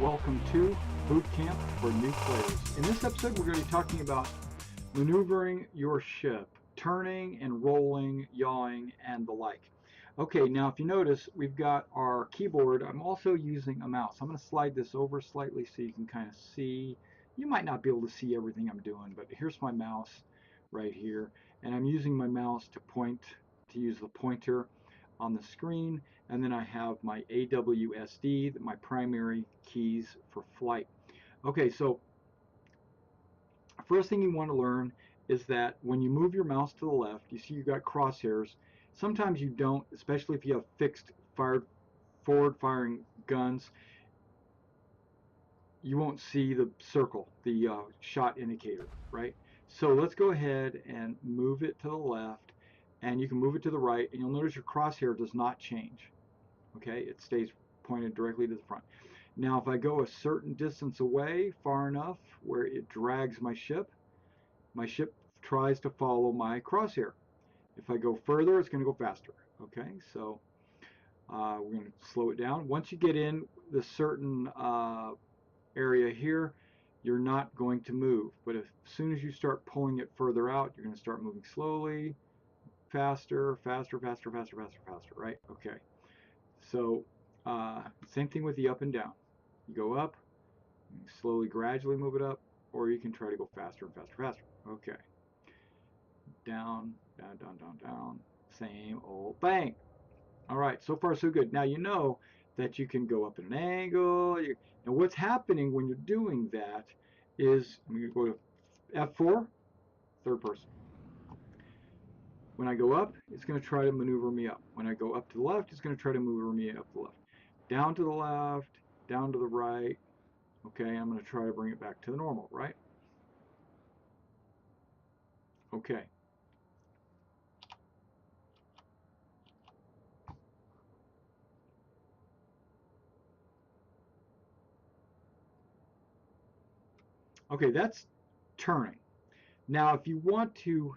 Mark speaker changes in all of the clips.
Speaker 1: welcome to Boot Camp for New Players. In this episode, we're going to be talking about maneuvering your ship, turning and rolling, yawing, and the like. Okay, now if you notice, we've got our keyboard. I'm also using a mouse. I'm going to slide this over slightly so you can kind of see. You might not be able to see everything I'm doing, but here's my mouse right here, and I'm using my mouse to use the pointer on the screen, and then I have my AWSD, my primary keys for flight. Okay, so first thing you want to learn is that when you move your mouse to the left, you see you've got crosshairs. Sometimes you don't, especially if you have fixed forward firing guns, you won't see the circle, the shot indicator, right? So let's go ahead and move it to the left, and you can move it to the right, and you'll notice your crosshair does not change. Okay, it stays pointed directly to the front. Now if I go a certain distance away, far enough where it drags my ship tries to follow my crosshair. If I go further, it's going to go faster. Okay, so we're going to slow it down. Once you get in the certain area here, you're not going to move, but as soon as you start pulling it further out, you're going to start moving slowly, faster, faster, faster, faster, faster, faster, right? Okay. So same thing with the up and down. You go up, you slowly, gradually move it up, or you can try to go faster and faster, faster. Okay. Down, down, down, down, down. Same old thing. All right, so far so good. Now you know that you can go up at an angle. Now what's happening when you're doing that is, I'm going to go to F4, third person. When I go up, it's going to try to maneuver me up. When I go up to the left, it's going to try to maneuver me up to the left. Down to the left, down to the right. Okay, I'm going to try to bring it back to the normal, right? Okay. Okay, that's turning. Now, if you want to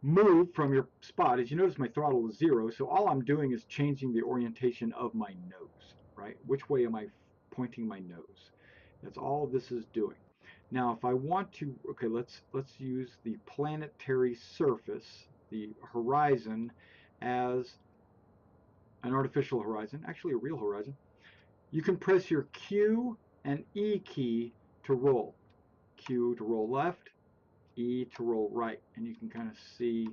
Speaker 1: move from your spot, as you notice, my throttle is 0, so all I'm doing is changing the orientation of my nose, right? Which way am I pointing my nose? That's all this is doing. Now, if I want to, okay, let's use the planetary surface, the horizon, as an artificial horizon, actually a real horizon. You can press your Q and E key to roll. Q to roll left, E to roll right, and you can kind of see.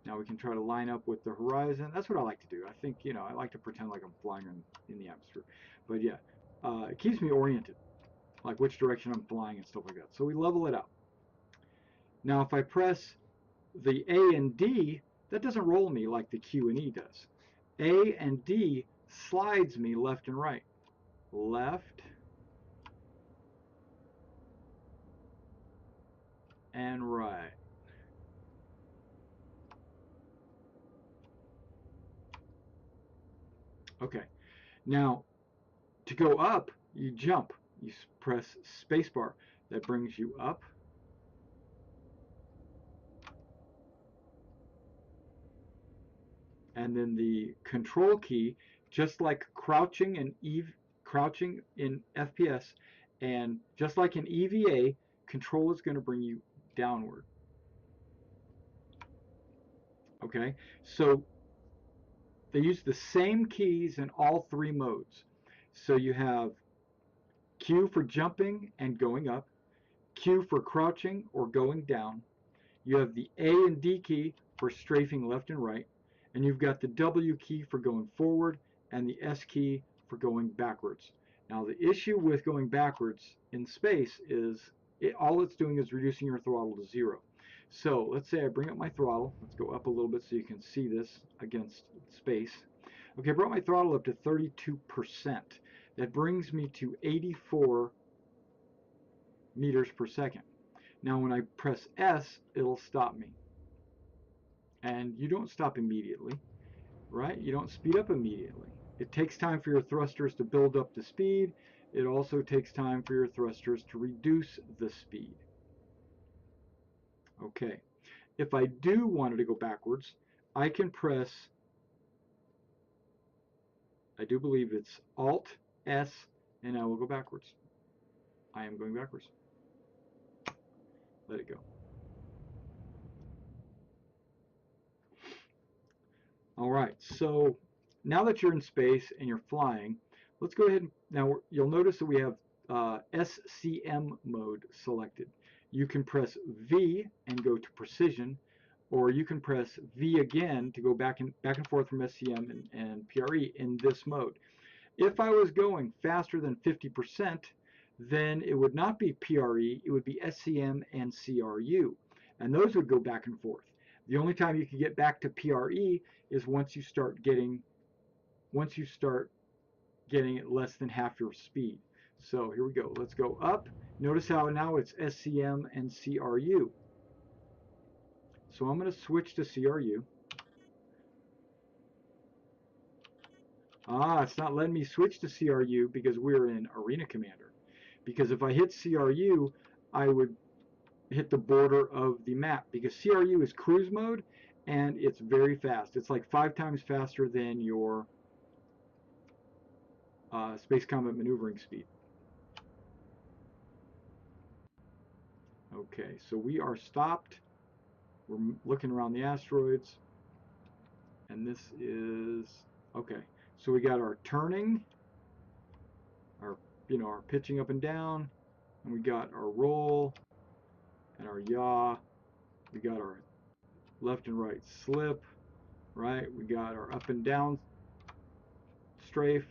Speaker 1: Now we can try to line up with the horizon. That's what I like to do. I think, I like to pretend like I'm flying in the atmosphere. But yeah, it keeps me oriented, like which direction I'm flying and stuff like that. So we level it out. Now if I press the A and D, that doesn't roll me like the Q and E does. A and D slides me left and right. Left and right. Okay, now to go up, you jump. You press spacebar. That brings you up. And then the control key, just like crouching in FPS, and just like in EVA, control is going to bring you downward. Okay, so they use the same keys in all three modes. So you have Q for jumping and going up, Q for crouching or going down. You have the A and D key for strafing left and right, and you've got the W key for going forward and the S key for going backwards. Now the issue with going backwards in space is all it's doing is reducing your throttle to 0. So let's say I bring up my throttle. Let's go up a little bit so you can see this against space. Okay, I brought my throttle up to 32%. That brings me to 84 meters per second. Now when I press S, it'll stop me. And you don't stop immediately, right? You don't speed up immediately. It takes time for your thrusters to build up the speed. It also takes time for your thrusters to reduce the speed. Okay, if I do want it to go backwards, I can press, I do believe it's Alt S And now we'll go backwards. I am going backwards. Let it go. All right, so now that you're in space and you're flying, let's go ahead and now you'll notice that we have SCM mode selected. You can press V and go to precision, or you can press V again to go back and forth from SCM and PRE in this mode. If I was going faster than 50%, then it would not be PRE, it would be SCM and CRU, and those would go back and forth. The only time you can get back to PRE is once you start getting it less than half your speed. So here we go. Let's go up. Notice how now it's SCM and CRU. So I'm going to switch to CRU. It's not letting me switch to CRU because we're in Arena Commander. Because if I hit CRU, I would hit the border of the map, because CRU is cruise mode and it's very fast. It's like 5 times faster than your space combat maneuvering speed. Okay, so we are stopped. We're looking around the asteroids, and this is okay. So we got our turning, our our pitching up and down, and we got our roll and our yaw. We got our left and right slip, right? We got our up and down strafe,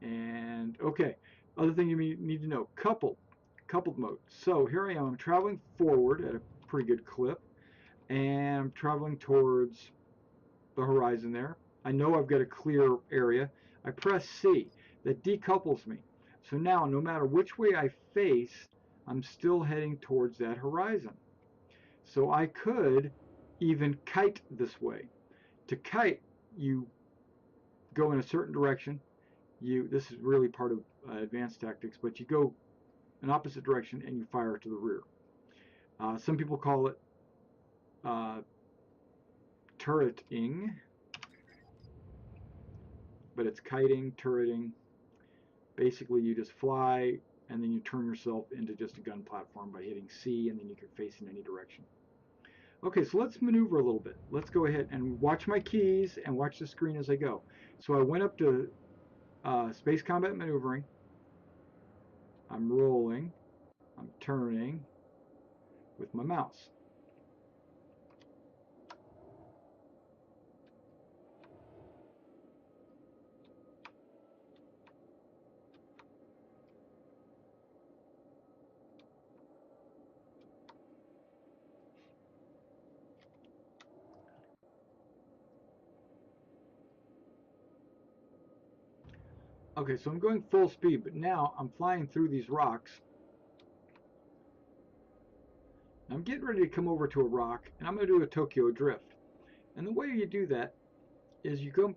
Speaker 1: and okay. Other thing you need to know: coupled mode. So here I am. I'm traveling forward at a pretty good clip, and I'm traveling towards the horizon there. I know I've got a clear area. I press C. That decouples me. So now, no matter which way I face, I'm still heading towards that horizon. So I could even kite this way. To kite, you go in a certain direction. This is really part of advanced tactics, but you go an opposite direction and you fire to the rear. Some people call it turreting, but it's kiting, turreting. Basically, you just fly and then you turn yourself into just a gun platform by hitting C, and then you can face in any direction. Okay, so let's maneuver a little bit. Let's go ahead and watch my keys and watch the screen as I go. So I went up to space combat maneuvering. I'm rolling. I'm turning with my mouse. Okay, so I'm going full speed, but now I'm flying through these rocks. I'm getting ready to come over to a rock, and I'm going to do a Tokyo drift. And the way you do that is you go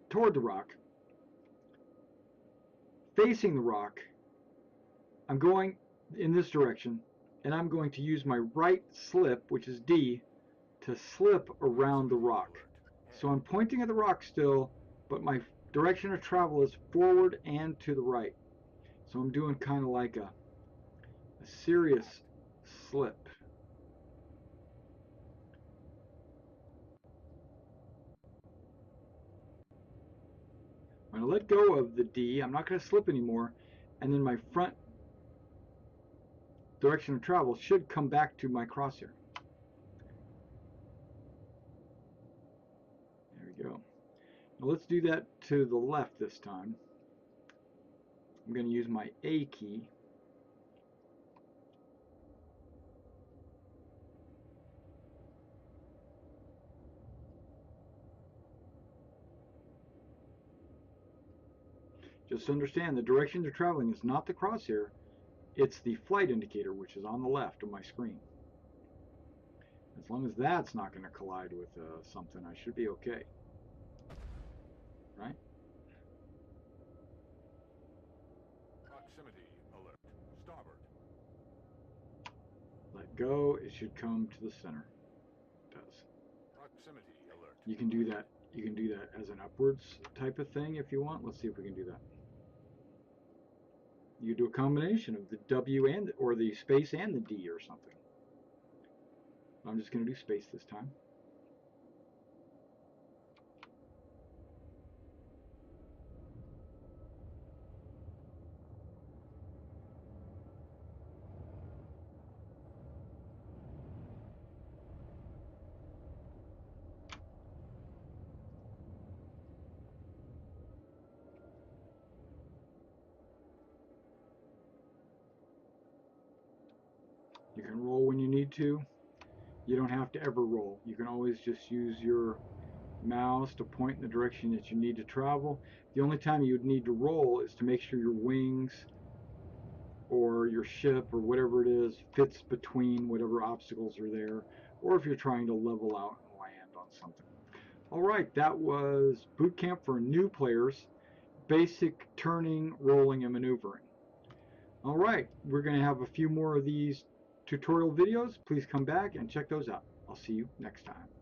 Speaker 1: toward the rock, facing the rock. I'm going in this direction, and I'm going to use my right slip, which is D, to slip around the rock. So I'm pointing at the rock still, but my direction of travel is forward and to the right. So I'm doing kind of like a serious slip. I'm going to let go of the D. I'm not going to slip anymore. And then my front direction of travel should come back to my crosshair. There we go. Now let's do that to the left this time. I'm going to use my A key. Just understand the direction you're traveling is not the crosshair, it's the flight indicator, which is on the left of my screen. As long as that's not going to collide with something, I should be okay. Right?
Speaker 2: Proximity alert. Starboard.
Speaker 1: Let go, it should come to the center. It does.
Speaker 2: Proximity alert.
Speaker 1: You can do that. You can do that as an upwards type of thing if you want. Let's see if we can do that. You do a combination of the W and or the space and the D or something. I'm just going to do space this time. You can roll when you need to. You don't have to ever roll. You can always just use your mouse to point in the direction that you need to travel. The only time you would need to roll is to make sure your wings or your ship or whatever it is fits between whatever obstacles are there, or if you're trying to level out and land on something. All right, that was Boot Camp for new players, basic turning, rolling, and maneuvering. All right, we're going to have a few more of these tutorial videos. Please come back and check those out. I'll see you next time.